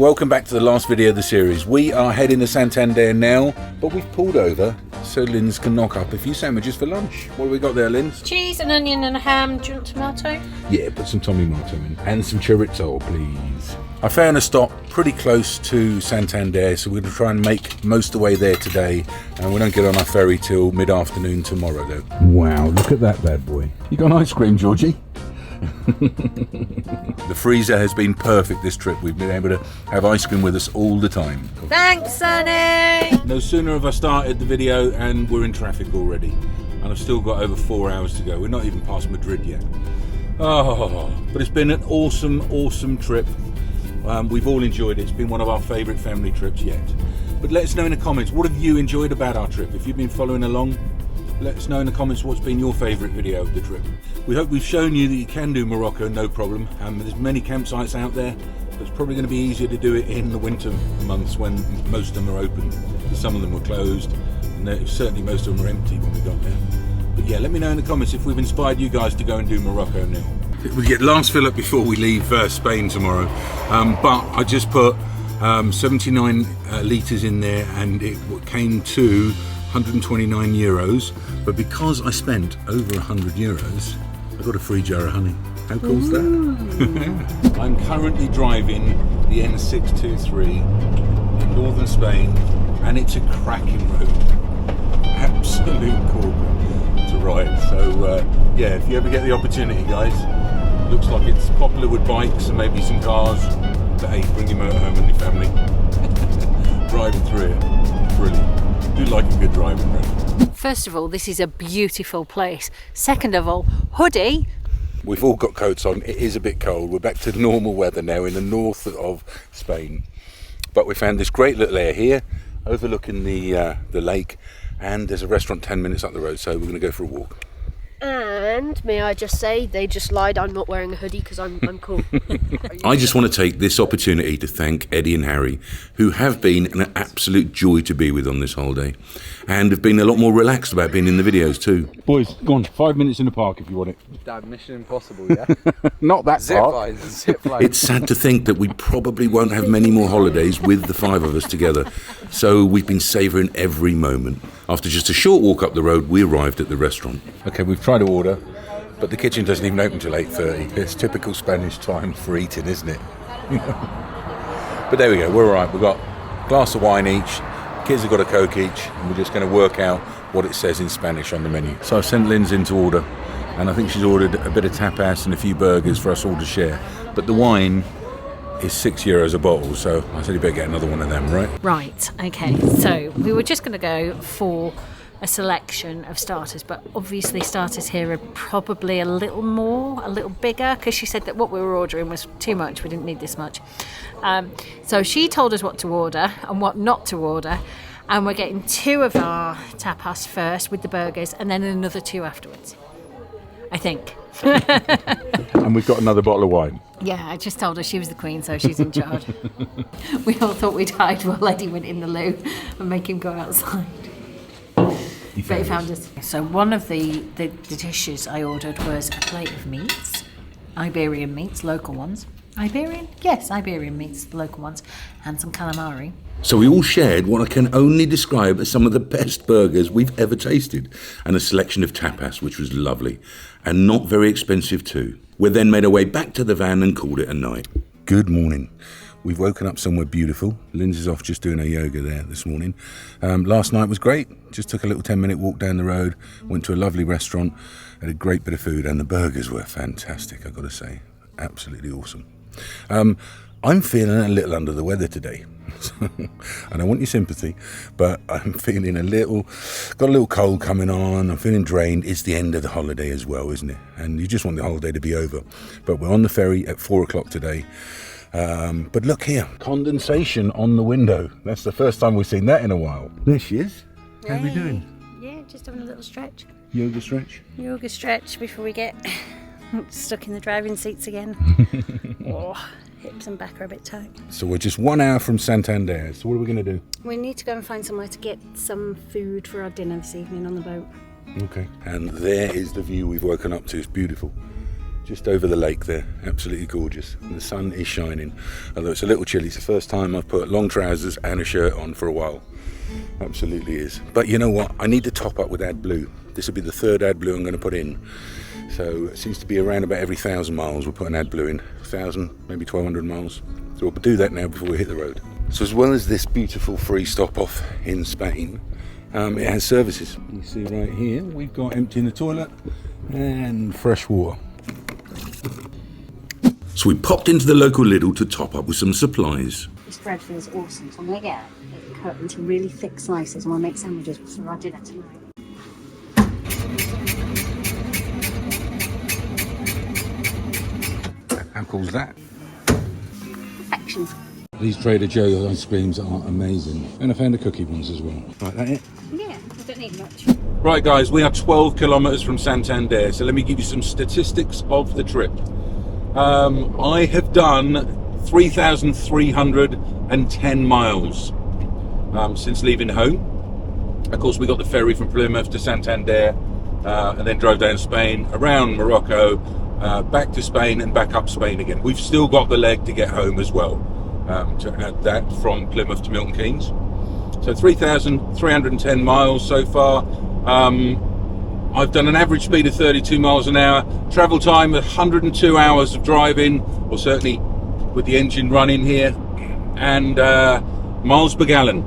Welcome back to the last video of the series. We are heading to Santander now, but we've pulled over so Linz can knock up a few sandwiches for lunch. What have we got there, Linz? Cheese, an onion and a ham. Do you want tomato? Yeah, put some tomato in. And some chorizo, please. I found a stop pretty close to Santander, so we're going to try and make most of the way there today. And we don't get on our ferry till mid-afternoon tomorrow, though. Wow, look at that bad boy. You got ice cream, Georgie? The freezer has been perfect this trip. We've been able to have ice cream with us all the time. Thanks, Sonny! No sooner have I started the video and we're in traffic already. And I've still got over 4 hours to go. We're not even past Madrid yet. Oh, but it's been an awesome trip. We've all enjoyed it. It's been one of our favourite family trips yet. But let us know in the comments, what have you enjoyed about our trip? If you've been following along, let us know in the comments what's been your favourite video of the trip. We hope we've shown you that you can do Morocco, no problem. There's many campsites out there, but it's probably going to be easier to do it in the winter months when most of them are open. Some of them were closed, and certainly most of them were empty when we got there. But yeah, let me know in the comments if we've inspired you guys to go and do Morocco now. We get last fill up before we leave Spain tomorrow, but I just put 79 litres in there and it came to 129 euros, but because I spent over 100 euros, I got a free jar of honey. How cool is that? I'm currently driving the N623 in northern Spain, and it's a cracking road. Absolute corker to ride. So yeah, if you ever get the opportunity, guys, looks like it's popular with bikes and maybe some cars, but hey, bring your motorhome and your family. Driving through it, brilliant. I do like a good driving road. First of all, this is a beautiful place. Second of all, hoodie. We've all got coats on. It is a bit cold. We're back to normal weather now in the north of Spain. But we found this great little area here, overlooking the lake, and there's a restaurant 10 minutes up the road, so we're going to go for a walk. And may I just say, they just lied, I'm not wearing a hoodie because I'm cool. I just want to take this opportunity to thank Eddie and Harry, who have been an absolute joy to be with on this holiday, and have been a lot more relaxed about being in the videos too. Boys, go on, 5 minutes in the park if you want it. Damn, Mission Impossible, yeah? Not that Zip park. lines, zip lines. It's sad to think that we probably won't have many more holidays with the 5 of us together, so we've been savouring every moment. After just a short walk up the road, we arrived at the restaurant. Okay, we've tried to order, but the kitchen doesn't even open till 8:30. It's typical Spanish time for eating, isn't it? But there we go, we're all right. We've got a glass of wine each, kids have got a Coke each, and we're just going to work out what it says in Spanish on the menu. So I've sent Linz in to order, and I think she's ordered a bit of tapas and a few burgers for us all to share. But the wine is €6 a bottle, so I said you better get another one of them, right? Right, okay. So we were just going to go for a selection of starters, but obviously starters here are probably a little bigger, because she said that what we were ordering was too much. We didn't need this much. So she told us what to order and what not to order, and we're getting 2 of our tapas first with the burgers, and then another 2 afterwards, I think. And we've got another bottle of wine. Yeah, I just told her she was the queen, so she's in charge. We all thought we'd hide while Eddie went in the loo and make him go outside. But he found us. So one of the dishes I ordered was a plate of meats, Iberian meats, local ones. Iberian? Yes, Iberian meats, the local ones, and some calamari. So we all shared what I can only describe as some of the best burgers we've ever tasted, and a selection of tapas, which was lovely, and not very expensive too. We then made our way back to the van and called it a night. Good morning. We've woken up somewhere beautiful. Linz is off just doing her yoga there this morning. Last night was great. Just took a little 10-minute walk down the road, went to a lovely restaurant, had a great bit of food, and the burgers were fantastic, I've got to say. Absolutely awesome. I'm feeling a little under the weather today. I don't want your sympathy, but I'm feeling got a little cold coming on. I'm feeling drained. It's the end of the holiday as well, isn't it? And you just want the holiday to be over. But we're on the ferry at 4 o'clock today. But look here, condensation on the window. That's the first time we've seen that in a while. There she is. How are we doing? Yeah, just having a little stretch. Yoga stretch? Yoga stretch before we get stuck in the driving seats again. Oh, hips and back are a bit tight. So we're just 1 hour from Santander. So what are we going to do? We need to go and find somewhere to get some food for our dinner this evening on the boat. Okay. And there is the view we've woken up to. It's beautiful. just over the lake there. Absolutely gorgeous. And the sun is shining. Although it's a little chilly. It's the first time I've put long trousers and a shirt on for a while. Absolutely is. But you know what? I need to top up with AdBlue. This will be the third AdBlue I'm going to put in. So it seems to be around about every 1,000 miles we'll put an AdBlue in. 1,000, maybe 1,200 miles. So we'll do that now before we hit the road. So as well as this beautiful free stop off in Spain, it has services. You see right here, we've got emptying the toilet and fresh water. So we popped into the local Lidl to top up with some supplies. This bread feels awesome, so I'm going to get it cut into really thick slices and we'll make sandwiches for our dinner tonight. How cool's that? Perfection. These Trader Joe ice creams are amazing. And I found the cookie ones as well. Right, that it? Yeah, I don't need much. Right guys, we are 12 kilometres from Santander, so let me give you some statistics of the trip. I have done 3,310 miles since leaving home. Of course, we got the ferry from Plymouth to Santander and then drove down Spain, around Morocco, back to Spain and back up Spain again. We've still got the leg to get home as well, to add that from Plymouth to Milton Keynes. So 3,310 miles so far. I've done an average speed of 32 miles an hour, travel time 102 hours of driving, or certainly with the engine running here, and miles per gallon,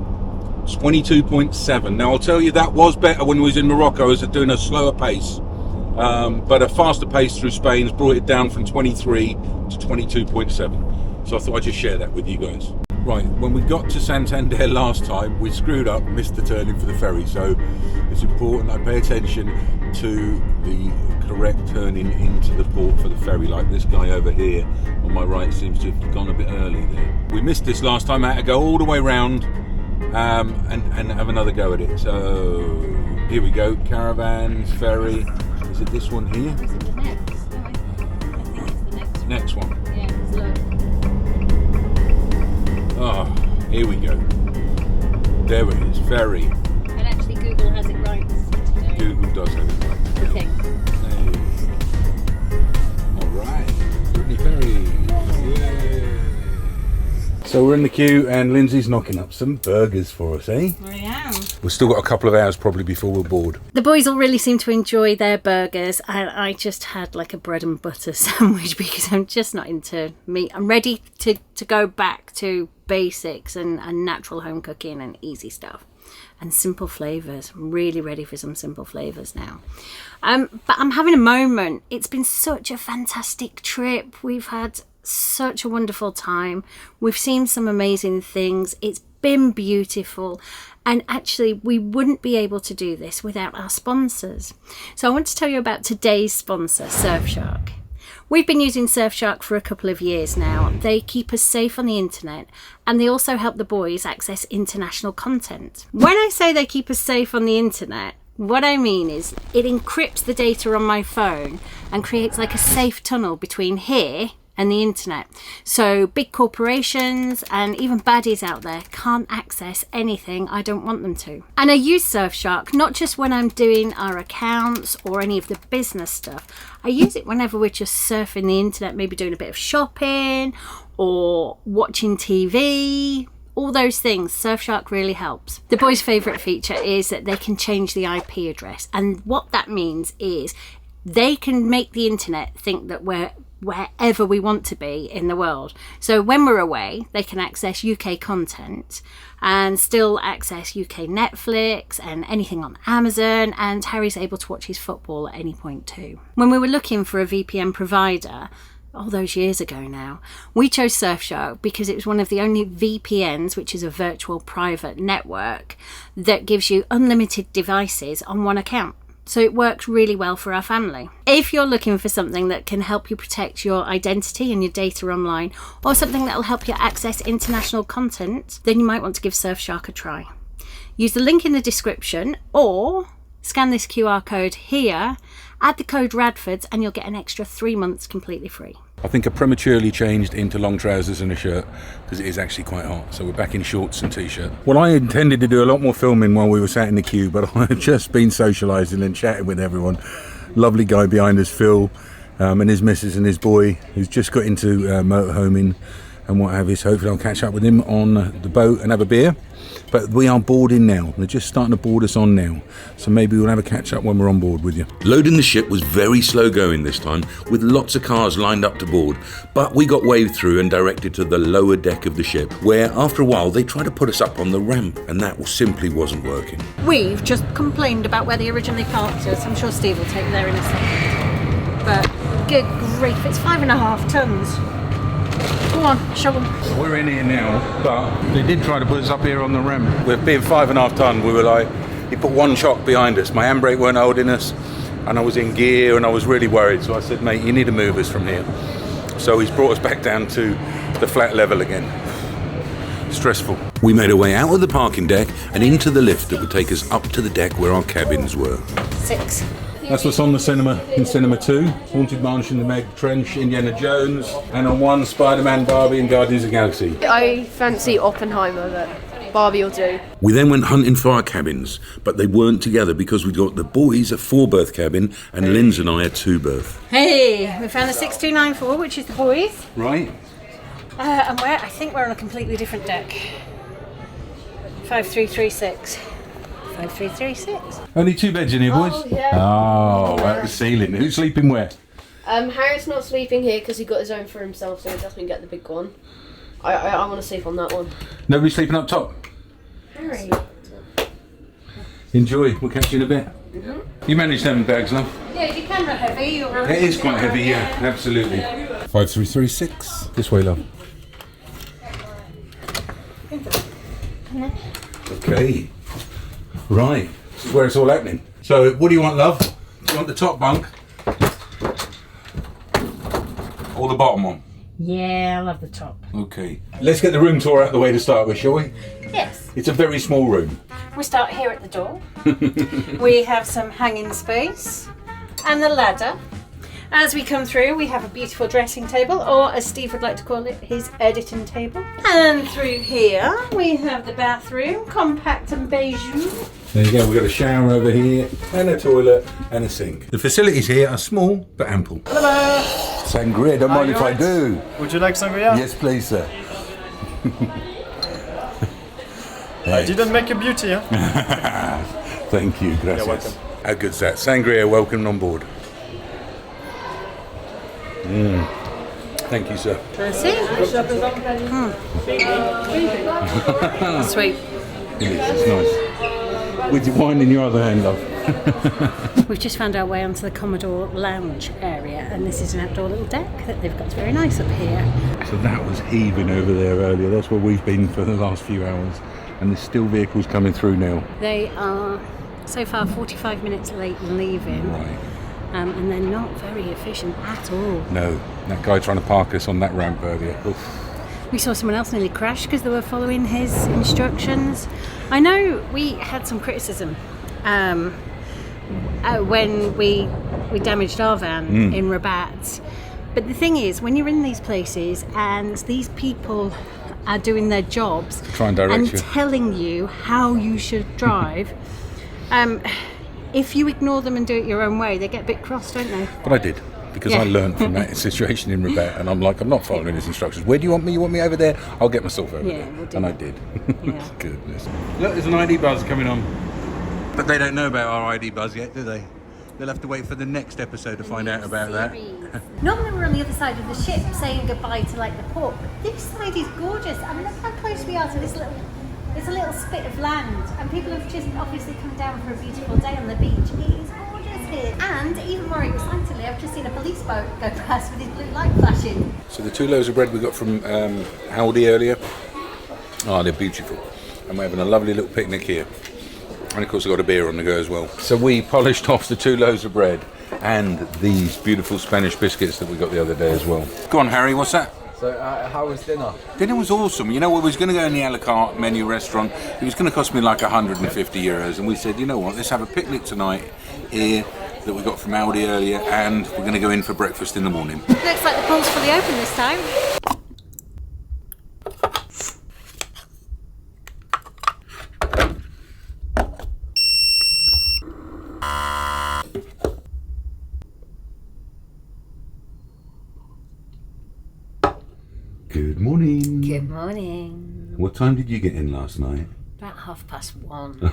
22.7. Now I'll tell you that was better when we was in Morocco, as doing a slower pace, but a faster pace through Spain has brought it down from 23 to 22.7. So I thought I'd just share that with you guys. Right, when we got to Santander last time, we screwed up, missed the turning for the ferry, so it's important I pay attention to the correct turning into the port for the ferry, like this guy over here on my right seems to have gone a bit early there. We missed this last time, I had to go all the way round and have another go at it. So here we go, caravans, ferry. Is it this one here? Is it the next? No, I think it's the next one. Next one. Yeah, it's low. Oh, here we go. There it is, ferry. And actually Google has it right today. Google does have it right. I think. All right, Brittany Ferry. Yay. So we're in the queue and Lindsay's knocking up some burgers for us, eh? I am. We've still got a couple of hours probably before we're bored. The boys all really seem to enjoy their burgers, and I just had like a bread and butter sandwich because I'm just not into meat. I'm ready to go back to basics and natural home cooking and easy stuff and simple flavours. I'm really ready for some simple flavours now. But I'm having a moment. It's been such a fantastic trip. We've had such a wonderful time. We've seen some amazing things. It's been beautiful. And actually, we wouldn't be able to do this without our sponsors. So I want to tell you about today's sponsor, Surfshark. We've been using Surfshark for a couple of years now. They keep us safe on the internet, and they also help the boys access international content. When I say they keep us safe on the internet, what I mean is it encrypts the data on my phone and creates like a safe tunnel between here and the internet. So big corporations and even baddies out there can't access anything I don't want them to. And I use Surfshark not just when I'm doing our accounts or any of the business stuff. I use it whenever we're just surfing the internet, maybe doing a bit of shopping or watching TV. All those things, Surfshark really helps. The boys' favourite feature is that they can change the IP address. And what that means is they can make the internet think that we're wherever we want to be in the world. So when we're away, they can access UK content and still access UK Netflix and anything on Amazon, and Harry's able to watch his football at any point too. When we were looking for a VPN provider, all those years ago now, we chose Surfshark because it was one of the only VPNs, which is a virtual private network, that gives you unlimited devices on one account. So it works really well for our family. If you're looking for something that can help you protect your identity and your data online, or something that will help you access international content, then you might want to give Surfshark a try. Use the link in the description or scan this QR code here, add the code RADFORDS, and you'll get an extra 3 months completely free. I think I prematurely changed into long trousers and a shirt because it is actually quite hot. So we're back in shorts and t-shirt. Well, I intended to do a lot more filming while we were sat in the queue, but I've just been socialising and chatting with everyone. Lovely guy behind us, Phil, and his missus and his boy, who's just got into motorhoming and what have you. So hopefully I'll catch up with him on the boat and have a beer. But we are boarding now. They're just starting to board us on now. So maybe we'll have a catch up when we're on board with you. Loading the ship was very slow going this time, with lots of cars lined up to board. But we got waved through and directed to the lower deck of the ship, where after a while they tried to put us up on the ramp, and that simply wasn't working. We've just complained about where they originally parked us. I'm sure Steve will take you there in a second. But good grief, it's 5.5 tons. Go on, show them. So we're in here now, but they did try to put us up here on the ramp. We're being 5.5 ton. We were like, he put one chock behind us. My handbrake weren't holding us, and I was in gear, and I was really worried. So I said, mate, you need to move us from here. So he's brought us back down to the flat level again. Stressful. We made our way out of the parking deck and into the lift that would take us up to the deck where our cabins were. 6. That's what's on the cinema in Cinema 2. Haunted Mansion, The Meg Trench, Indiana Jones, and on one, Spider-Man, Barbie, and Guardians of the Galaxy. I fancy Oppenheimer, but Barbie will do. We then went hunting for our cabins, but they weren't together because we got the boys a 4-berth cabin and Linz and I a 2-berth. Hey, we found the 6294, which is the boys. Right? And I think we're on a completely different deck. 5336. 5336. Only 2 beds in here, boys? Oh, yeah. Oh, out the ceiling. Who's sleeping where? Harry's not sleeping here because he got his own for himself, so he doesn't get the big one. I want to sleep on that one. Nobody sleeping up top? Harry. Enjoy. We'll catch you in a bit. Mm-hmm. You managed them bags, love? Yeah, your camera heavy. It is quite heavy, yeah, absolutely. 5336. This way, love. Okay. Right. This is where it's all happening. So, what do you want, love? Do you want the top bunk? Or the bottom one? Yeah, I love the top. Okay. Let's get the room tour out of the way to start with, shall we? Yes. It's a very small room. We start here at the door. We have some hanging space and the ladder. As we come through, we have a beautiful dressing table, or as Steve would like to call it, his editing table. And through here, we have the bathroom, compact and bijou. There you go, we've got a shower over here, and a toilet, and a sink. The facilities here are small, but ample. Hello. Sangria, don't mind if I do. Would you like sangria? Yes, please, sir. I didn't make a beauty, huh? Thank you, gracias. You're welcome. How good's that? Sangria, welcome on board. Thank you, sir. That's it. Sweet. It is, it's nice. With your wine in your other hand, love. We've just found our way onto the Commodore Lounge area, and this is an outdoor little deck that they've got. It's very nice up here. So that was heaving over there earlier. That's where we've been for the last few hours. And there's still vehicles coming through now. They are so far 45 minutes late in leaving. Right. And they're not very efficient at all. No, that guy trying to park us on that ramp earlier. Oof. We saw someone else nearly crash because they were following his instructions. I know we had some criticism when we damaged our van in Rabat. But the thing is, when you're in these places and these people are doing their jobs Try and direct you. telling you how you should drive, if you ignore them and do it your own way, they get a bit cross, don't they? But I did, because I learned from that situation in Rabat, and I'm like, I'm not following his instructions. Where do you want me? You want me over there? I'll get myself over there. We'll do And that. I did. Yeah. Goodness. Look, there's an ID buzz coming on. But they don't know about our ID buzz yet, do they? They'll have to wait for the next episode to find out about that. Normally we're on the other side of the ship saying goodbye to like the port, but this side is gorgeous. I mean, look how close we are to this little. It's a little spit of land, and people have just obviously come down for a beautiful day on the beach. It is gorgeous here, and even more excitedly, I've just seen a police boat go past with his blue light flashing. So the 2 loaves of bread we got from Aldi earlier, they're beautiful. And we're having a lovely little picnic here. And of course I've got a beer on the go as well. So we polished off the 2 loaves of bread and these beautiful Spanish biscuits that we got the other day as well. Go on, Harry, what's that? So, how was dinner? Dinner was awesome. You know, we was going to go in the a la carte menu restaurant. It was going to cost me like 150 euros. And we said, you know what, let's have a picnic tonight here that we got from Aldi earlier, and we're going to go in for breakfast in the morning. Looks like the pool's fully open this time. Morning. What time did you get in last night? About 1:30.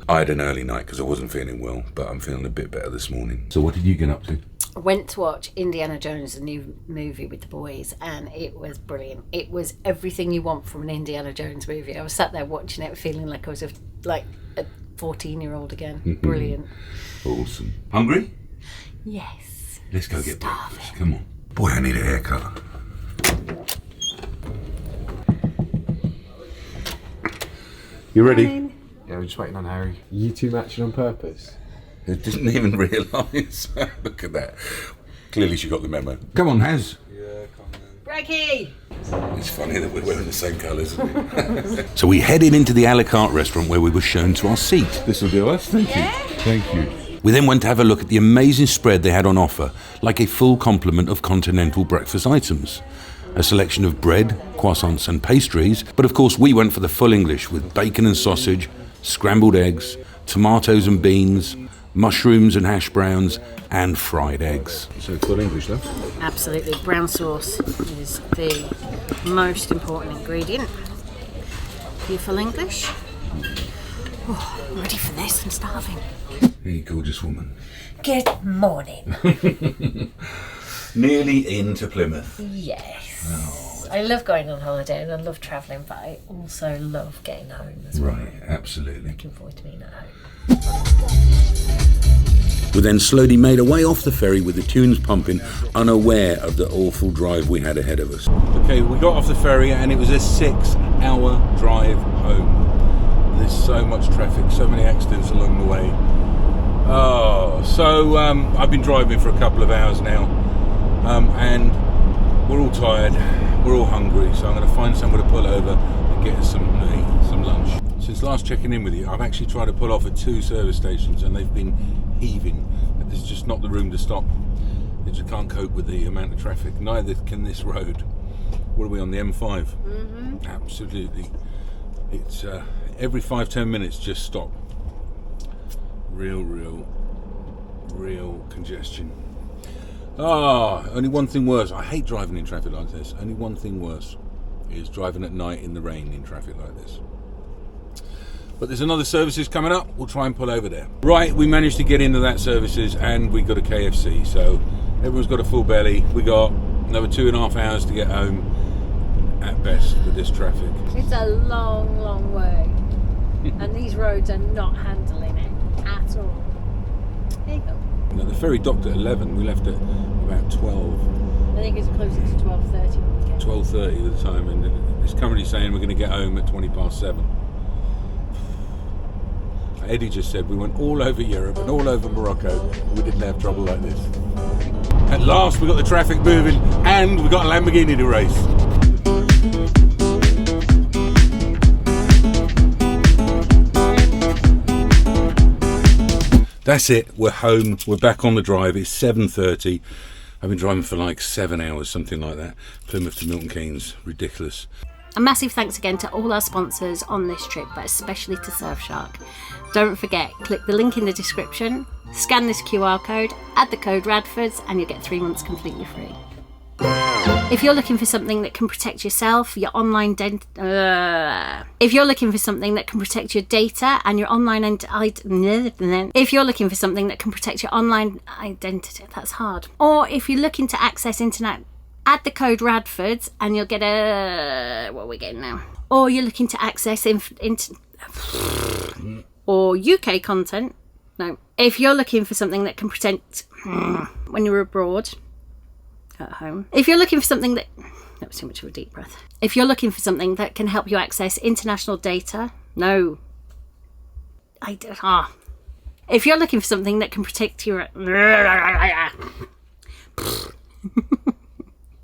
I had an early night because I wasn't feeling well, but I'm feeling a bit better this morning. So what did you get up to? I went to watch Indiana Jones, a new movie with the boys, and it was brilliant. It was everything you want from an Indiana Jones movie. I was sat there watching it, feeling like I was a 14-year-old again. Brilliant. Awesome. Hungry? Yes. Let's go get breakfast. Come on. Boy, I need a haircut. You ready? Yeah, we're just waiting on Harry. You two matching on purpose? I didn't even realise. Look at that. Clearly she got the memo. Come on, Haz. Yeah, come on. Brekkie! It's funny that we're wearing the same colours, isn't it? So we headed into the a la carte restaurant where we were shown to our seat. This will do us. Thank you. Thank you. We then went to have a look at the amazing spread they had on offer, like a full complement of continental breakfast items. A selection of bread, croissants and pastries, but of course we went for the full English with bacon and sausage, scrambled eggs, tomatoes and beans, mushrooms and hash browns, and fried eggs. So full English, though. Absolutely. Brown sauce is the most important ingredient. Beautiful English. Oh, I'm ready for this. I'm starving. Hey, gorgeous woman. Good morning. Nearly into Plymouth. Yes. I love going on holiday and I love travelling, but I also love getting home as well. Right, absolutely. Looking forward to being at home. We then slowly made our way off the ferry with the tunes pumping, unaware of the awful drive we had ahead of us. Okay, we got off the ferry and it was a 6-hour drive home. There's so much traffic, so many accidents along the way. I've been driving for a couple of hours now, and we're all tired, we're all hungry, so I'm going to find somewhere to pull over and get us some lunch. Since last checking in with you, I've actually tried to pull off at 2 service stations and they've been heaving. There's just not the room to stop. They just can't cope with the amount of traffic. Neither can this road. What are we on, the M5? Mm-hmm. Absolutely. It's every 5-10 minutes just stop. Real congestion. Only one thing worse. I hate driving in traffic like this. Only one thing worse is driving at night in the rain in traffic like this. But there's another services coming up. We'll try and pull over there. Right, we managed to get into that services and we got a KFC. So everyone's got a full belly. We got another 2.5 hours to get home at best with this traffic. It's a long way. And these roads are not handling it at all. There you go. Now, the ferry docked at 11. We left at about 12. I think it's closer to 12:30 when we get 12:30 at the time, and it's currently saying we're going to get home at 7:20. Eddie just said we went all over Europe and all over Morocco. We didn't have trouble like this. At last, we got the traffic moving, and we got a Lamborghini to race. That's it. We're home. We're back on the drive. It's 7:30. I've been driving for like 7 hours, something like that. Plymouth to Milton Keynes. Ridiculous. A massive thanks again to all our sponsors on this trip, but especially to Surfshark. Don't forget, click the link in the description, scan this QR code, add the code RADFORDS, and you'll get 3 months completely free. If you're looking for something that can protect yourself, your online if you're looking for something that can protect your data and your online if you're looking for something that can protect your online identity, that's hard. Or if you're looking to access internet, add the code RADFORDS and you'll get what are we getting now? Or you're looking to access or UK content. No. If you're looking for something that can protect when you're abroad, at home. If you're looking for something that was too much of a deep breath. If you're looking for something that can help you access international data, no. If you're looking for something that can protect your